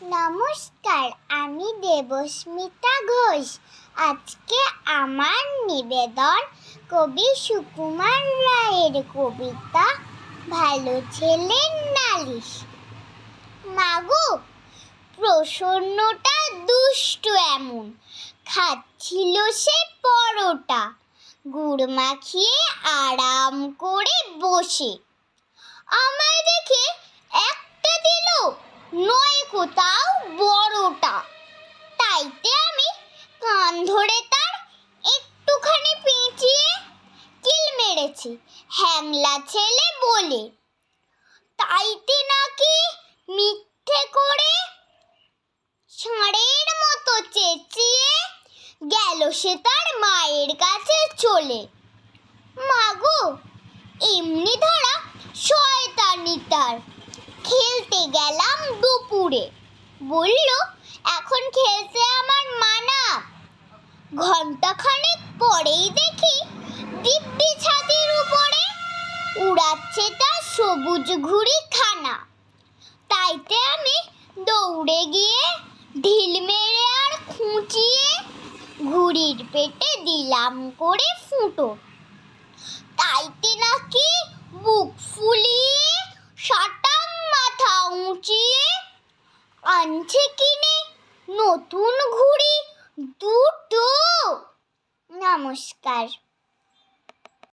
নমস্কার, আমি দেবস্মিতা ঘোষ। আজকে আমার নিবেদন কবি সুকুমার রায়ের কবিতা ভালো ছেলের নালিশ। মাগো, প্রসন্নটা দুষ্টু এমন, খাচ্ছিল সে পরোটা, গুড় মাখিয়ে আরাম করে বসে। আমায় দেখে একটা দিল নয় কোথাও বড়টা, তাইতে আমি কান ধরে তার একটুখানি পেঁচিয়ে কিল মেরেছি হ্যাংলা ছেলে বলে। তাইতে নাকি মিথ্যে করে ষাঁড়ের মতো চেঁচিয়ে গেল সে তার মায়ের কাছে চলে। মাগো, এমনি ধরা শয়তানি তার। খেলতে গেলাম দুপুরে, বলল এখন খেলতে আমার মানা। ঘন্টাখানেক পরেই দেখি দিব্যি ছাদের উপরে উড়াচ্ছে তার সবুজ ঘুড়ি খানা। তাইতে আমি দৌড়ে গিয়ে ঢিল মেরে আর খুঁচিয়ে ঘুড়ির পেটে দিলাম করে ফুটো। তাইতে নাকি বুক ফুলিয়ে সাটাং মাথা উঁচিয়ে আনছে কিনে নতুন ঘুড়ি দুটো। নমস্কার।